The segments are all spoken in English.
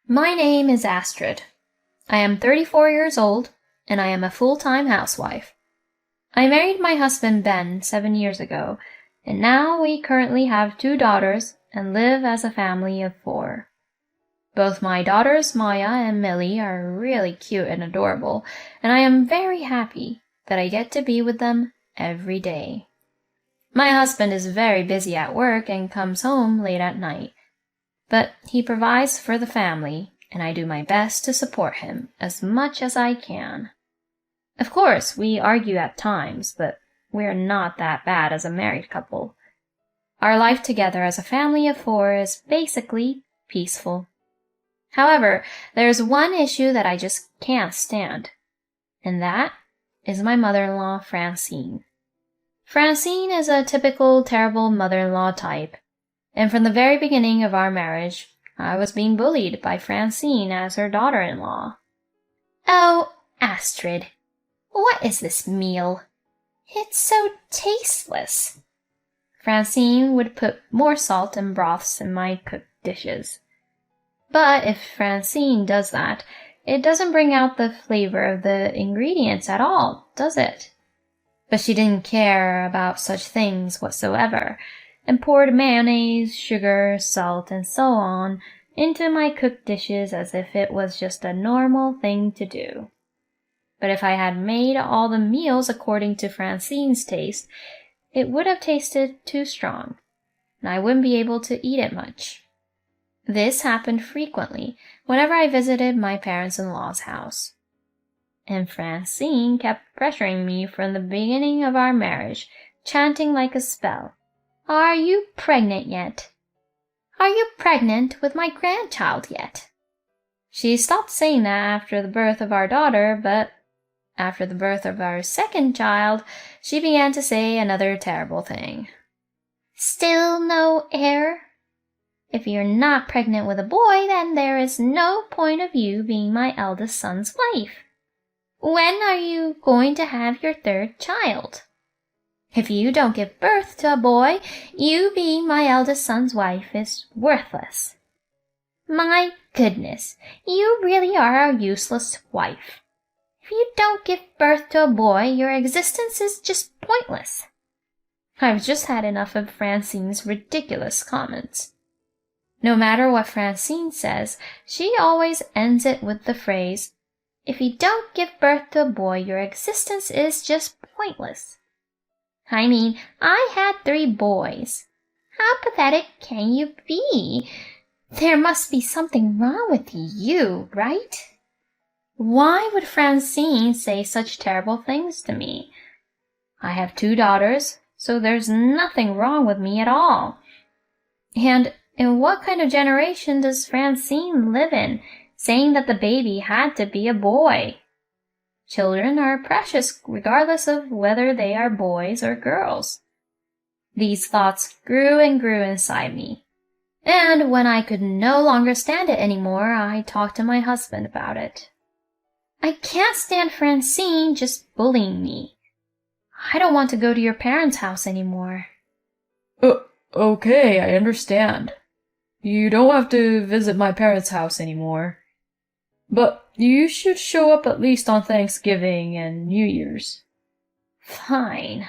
My name is Astrid. I am 34 years old, and I am a full-time housewife. I married my husband Ben 7 years ago, and now we currently have 2 daughters and live as a family of 4. Both my daughters, Maya and Millie, are really cute and adorable, and I am very happy that I get to be with them every day. My husband is very busy at work and comes home late at night. But he provides for the family, and I do my best to support him as much as I can. Of course, we argue at times, but we're not that bad as a married couple. Our life together as a family of 4 is basically peaceful. However, there's one issue that I just can't stand, and that is my mother-in-law, Francine. Francine is a typical terrible mother-in-law type. And from the very beginning of our marriage, I was being bullied by Francine as her daughter-in-law. Oh, Astrid, what is this meal? It's so tasteless. Francine would put more salt and broths in my cooked dishes. But if Francine does that, it doesn't bring out the flavor of the ingredients at all, does it? But she didn't care about such things whatsoever, and poured mayonnaise, sugar, salt, and so on into my cooked dishes as if it was just a normal thing to do. But if I had made all the meals according to Francine's taste, it would have tasted too strong, and I wouldn't be able to eat it much. This happened frequently whenever I visited my parents-in-law's house. And Francine kept pressuring me from the beginning of our marriage, chanting like a spell, "Are you pregnant yet? Are you pregnant with my grandchild yet?" She stopped saying that after the birth of our daughter, but after the birth of our second child, she began to say another terrible thing. "Still no heir? If you're not pregnant with a boy, then there is no point of you being my eldest son's wife. When are you going to have your 3rd child? If you don't give birth to a boy, you being my eldest son's wife is worthless. My goodness, you really are a useless wife. If you don't give birth to a boy, your existence is just pointless." I've just had enough of Francine's ridiculous comments. No matter what Francine says, she always ends it with the phrase, "If you don't give birth to a boy, your existence is just pointless." I mean, I had 3 boys. How pathetic can you be? There must be something wrong with you, right? Why would Francine say such terrible things to me? I have 2 daughters, so there's nothing wrong with me at all. And in what kind of generation does Francine live in, saying that the baby had to be a boy? Children are precious regardless of whether they are boys or girls. These thoughts grew and grew inside me, and when I could no longer stand it anymore, I talked to my husband about it. "I can't stand Francine just bullying me. I don't want to go to your parents' house anymore." Okay, I understand. You don't have to visit my parents' house anymore. But you should show up at least on Thanksgiving and New Year's." Fine.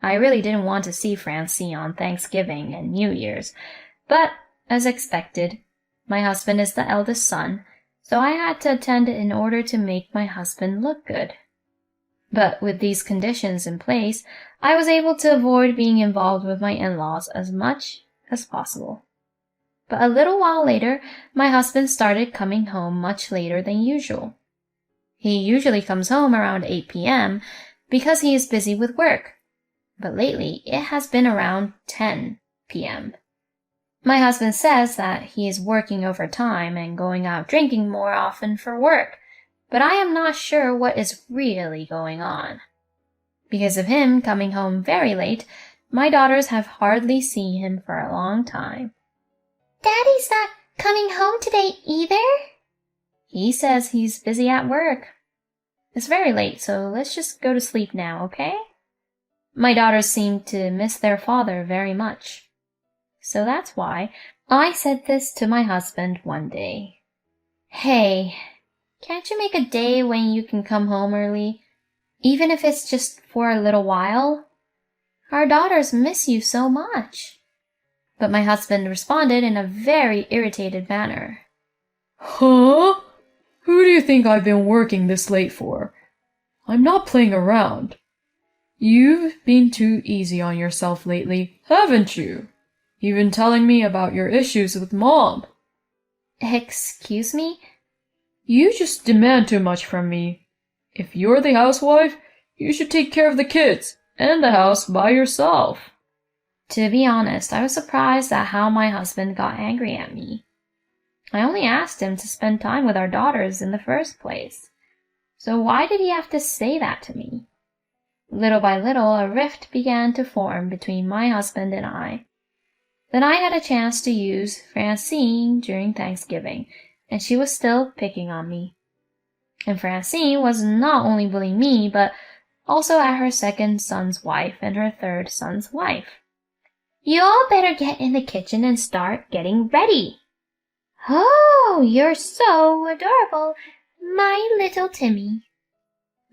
I really didn't want to see Francine on Thanksgiving and New Year's, but as expected, my husband is the eldest son, so I had to attend in order to make my husband look good. But with these conditions in place, I was able to avoid being involved with my in-laws as much as possible. But a little while later, my husband started coming home much later than usual. He usually comes home around 8 p.m. because he is busy with work, but lately it has been around 10 p.m. My husband says that he is working overtime and going out drinking more often for work, but I am not sure what is really going on. Because of him coming home very late, my daughters have hardly seen him for a long time. "Daddy's not coming home today either?" He says he's busy at work. It's very late, so let's just go to sleep now, okay? My daughters seem to miss their father very much. So that's why I said this to my husband one day. Hey, can't you make a day when you can come home early? Even if it's just for a little while? Our daughters miss you so much. But my husband responded in a very irritated manner. Huh? Who do you think I've been working this late for? I'm not playing around. You've been too easy on yourself lately, haven't you? Even telling me about your issues with Mom. Excuse me? You just demand too much from me. If you're the housewife, you should take care of the kids and the house by yourself. To be honest, I was surprised at how my husband got angry at me. I only asked him to spend time with our daughters in the first place. So why did he have to say that to me? Little by little, a rift began to form between my husband and I. Then I had a chance to use Francine during Thanksgiving, and she was still picking on me. And Francine was not only bullying me, but also at her second son's wife and her third son's wife. You all better get in the kitchen and start getting ready. Oh, you're so adorable, my little Timmy.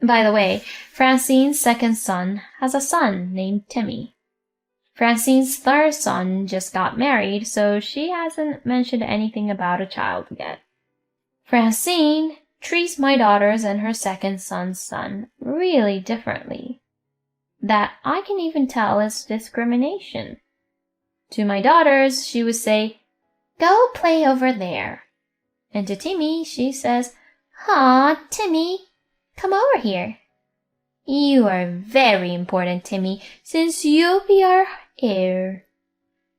By the way, Francine's second son has a son named Timmy. Francine's third son just got married, so she hasn't mentioned anything about a child yet. Francine treats my daughters and her second son's son really differently. That I can even tell is discrimination. To my daughters, she would say, "Go play over there." And to Timmy, she says, "Aw, Timmy, come over here. You are very important, Timmy, since you'll be our heir."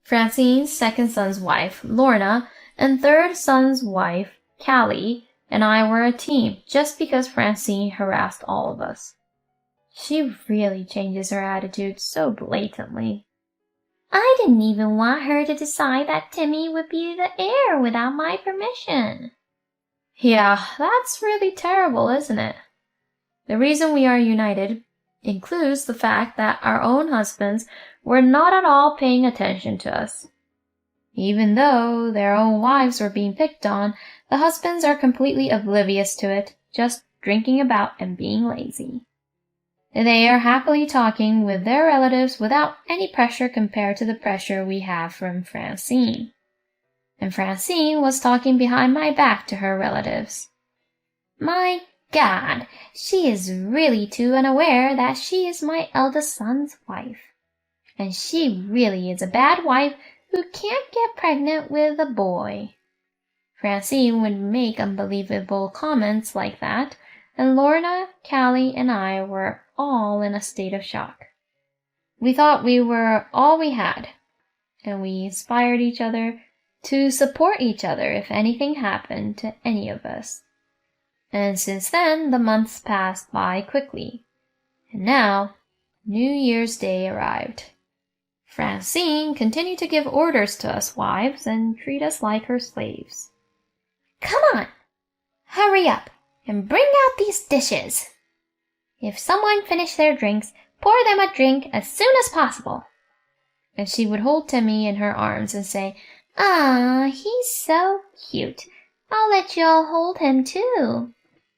Francine's second son's wife, Lorna, and third son's wife, Callie, and I were a team just because Francine harassed all of us. She really changes her attitude so blatantly. I didn't even want her to decide that Timmy would be the heir without my permission. Yeah, that's really terrible, isn't it? The reason we are united includes the fact that our own husbands were not at all paying attention to us. Even though their own wives were being picked on, the husbands are completely oblivious to it, just drinking about and being lazy. They are happily talking with their relatives without any pressure compared to the pressure we have from Francine. And Francine was talking behind my back to her relatives. My God, she is really too unaware that she is my eldest son's wife. And she really is a bad wife who can't get pregnant with a boy. Francine would make unbelievable comments like that, and Lorna, Callie, and I were all in a state of shock. We thought we were all we had, and we inspired each other to support each other if anything happened to any of us. And since then, the months passed by quickly, and now New Year's Day arrived. Francine continued to give orders to us wives and treat us like her slaves. "Come on, hurry up and bring out these dishes. If someone finished their drinks, pour them a drink as soon as possible." And she would hold Timmy in her arms and say, "Ah, he's so cute. I'll let you all hold him too."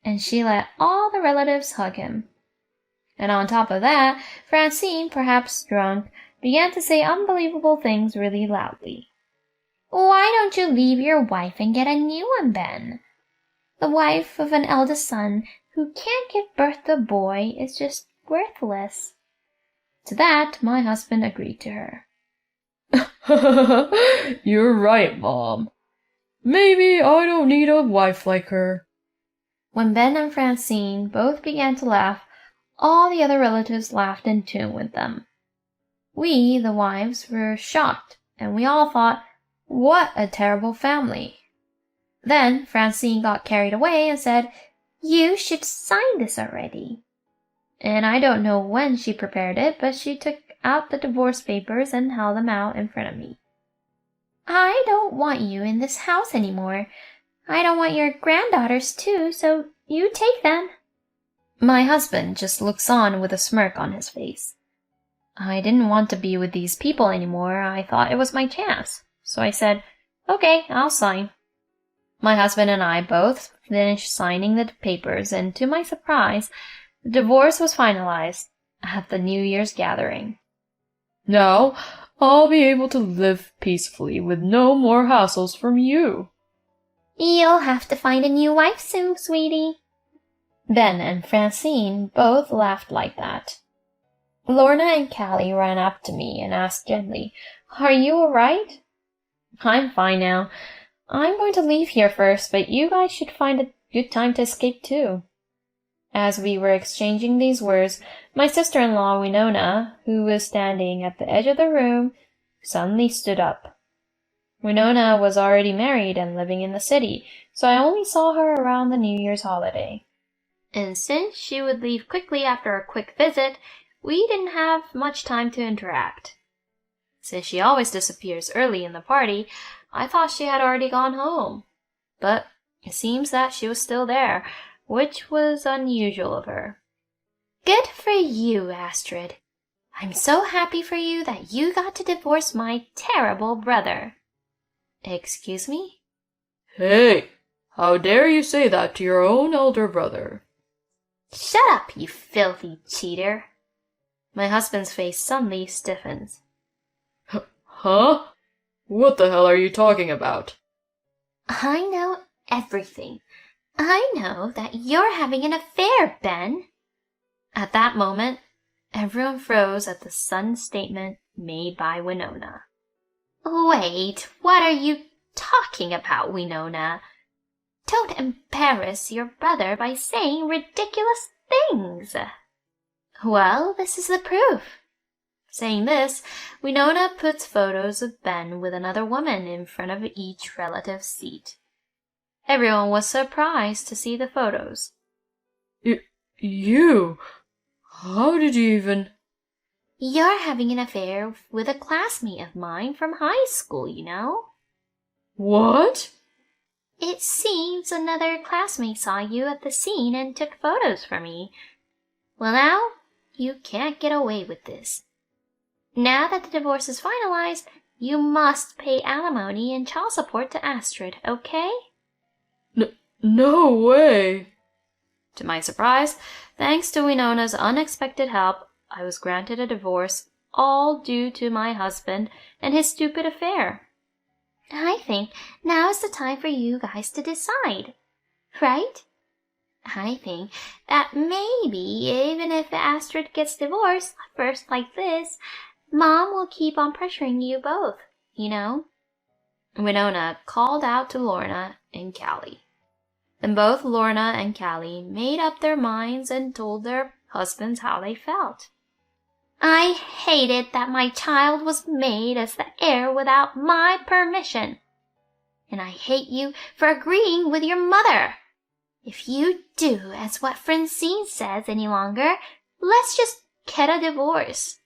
And she let all the relatives hug him. And on top of that, Francine, perhaps drunk, began to say unbelievable things really loudly. "Why don't you leave your wife and get a new one then? The wife of an eldest son who can't give birth to a boy is just worthless." To that, my husband agreed to her. You're right, Mom. Maybe I don't need a wife like her. When Ben and Francine both began to laugh, all the other relatives laughed in tune with them. We, the wives, were shocked, and we all thought, what a terrible family. Then Francine got carried away and said, "You should sign this already." And I don't know when she prepared it, but she took out the divorce papers and held them out in front of me. "I don't want you in this house anymore. I don't want your granddaughters too, so you take them." My husband just looks on with a smirk on his face. I didn't want to be with these people anymore. I thought it was my chance. So I said, "Okay, I'll sign." My husband and I both finished signing the papers, and to my surprise, the divorce was finalized at the New Year's gathering. Now I'll be able to live peacefully with no more hassles from you. You'll have to find a new wife soon, sweetie. Ben and Francine both laughed like that. Lorna and Callie ran up to me and asked gently, "Are you all right?" "I'm fine now. I'm going to leave here first, but you guys should find a good time to escape too." As we were exchanging these words, my sister-in-law Winona, who was standing at the edge of the room, suddenly stood up. Winona was already married and living in the city, so I only saw her around the New Year's holiday. And since she would leave quickly after a quick visit, we didn't have much time to interact. Since she always disappears early in the party, I thought she had already gone home. But it seems that she was still there, which was unusual of her. Good for you, Astrid. I'm so happy for you that you got to divorce my terrible brother. Excuse me? Hey, how dare you say that to your own elder brother? Shut up, you filthy cheater. My husband's face suddenly stiffens. Huh? What the hell are you talking about? I know everything. I know that you're having an affair, Ben. At that moment, everyone froze at the sudden statement made by Winona. Wait, what are you talking about, Winona? Don't embarrass your brother by saying ridiculous things. Well, this is the proof. Saying this, Winona puts photos of Ben with another woman in front of each relative's seat. Everyone was surprised to see the photos. You? How did you even... You're having an affair with a classmate of mine from high school, you know. What? It seems another classmate saw you at the scene and took photos for me. Well, now, you can't get away with this. Now that the divorce is finalized, you must pay alimony and child support to Astrid, okay? No way. To my surprise, thanks to Winona's unexpected help, I was granted a divorce, all due to my husband and his stupid affair. I think now is the time for you guys to decide, right? I think that maybe even if Astrid gets divorced first like this, Mom will keep on pressuring you both, you know? Winona called out to Lorna and Callie. Then both Lorna and Callie made up their minds and told their husbands how they felt. I hated that my child was made as the heir without my permission. And I hate you for agreeing with your mother. If you do as what Francine says any longer, let's just get a divorce.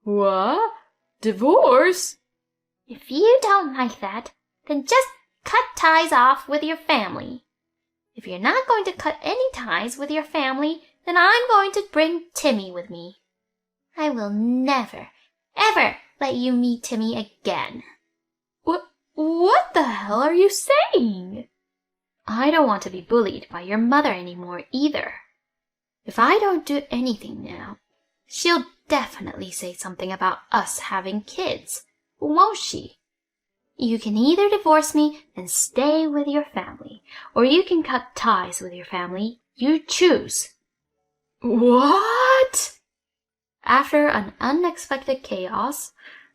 What? Divorce? If you don't like that, then just cut ties off with your family. If you're not going to cut any ties with your family, then I'm going to bring Timmy with me. I will never, ever let you meet Timmy again. What the hell are you saying? I don't want to be bullied by your mother anymore either. If I don't do anything now, she'll definitely say something about us having kids, won't she? You can either divorce me and stay with your family, or you can cut ties with your family. You choose. What? After an unexpected chaos,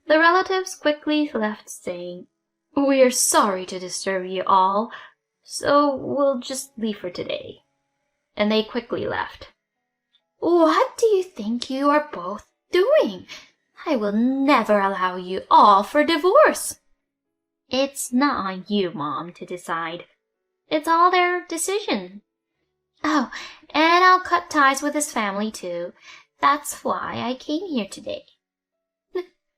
the relatives quickly left saying, "We're sorry to disturb you all, so we'll just leave for today." And they quickly left. What do you think you are both doing? I will never allow you all for divorce. It's not on you, Mom, to decide. It's all their decision. Oh, and I'll cut ties with his family too. That's why I came here today.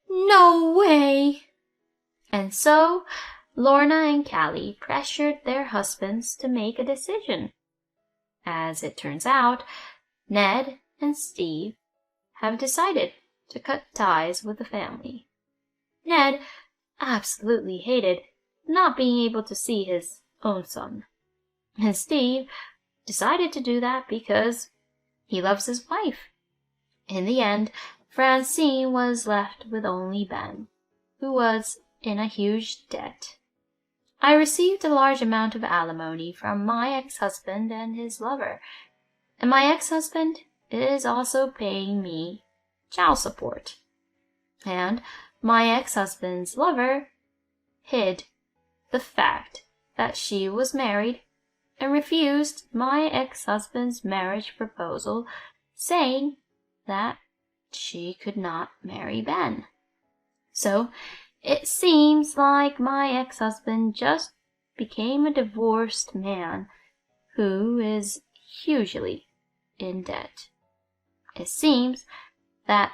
No way! And so, Lorna and Callie pressured their husbands to make a decision. As it turns out, Ned and Steve have decided to cut ties with the family. Ned absolutely hated not being able to see his own son. And Steve decided to do that because he loves his wife. In the end, Francine was left with only Ben, who was in a huge debt. I received a large amount of alimony from my ex-husband and his lover, and my ex-husband is also paying me child support. And my ex-husband's lover hid the fact that she was married and refused my ex-husband's marriage proposal, saying that she could not marry Ben. So it seems like my ex-husband just became a divorced man who is hugely in debt. It seems that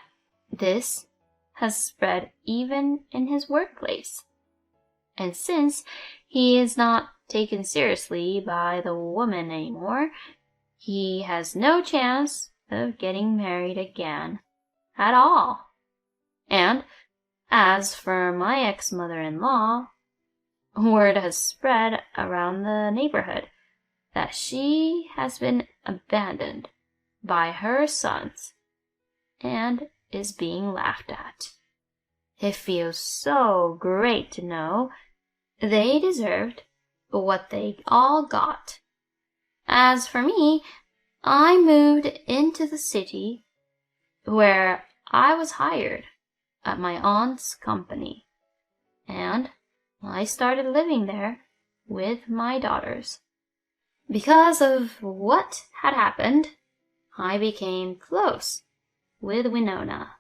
this has spread even in his workplace. And since he is not taken seriously by the woman anymore, he has no chance of getting married again at all. And as for my ex-mother-in-law, word has spread around the neighborhood that she has been abandoned by her sons and is being laughed at. It feels so great to know they deserved what they all got. As for me, I moved into the city where I was hired at my aunt's company, and I started living there with my daughters. Because of what had happened, I became close with Winona.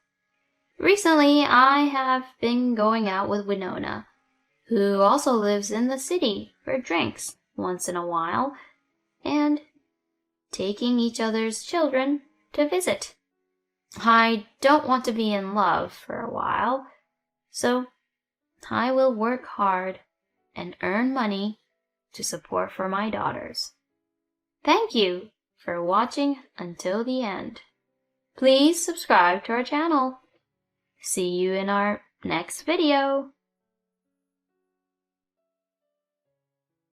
Recently, I have been going out with Winona, who also lives in the city, for drinks once in a while, and taking each other's children to visit. I don't want to be in love for a while, so I will work hard and earn money to support for my daughters. Thank you for watching until the end. Please subscribe to our channel. See you in our next video.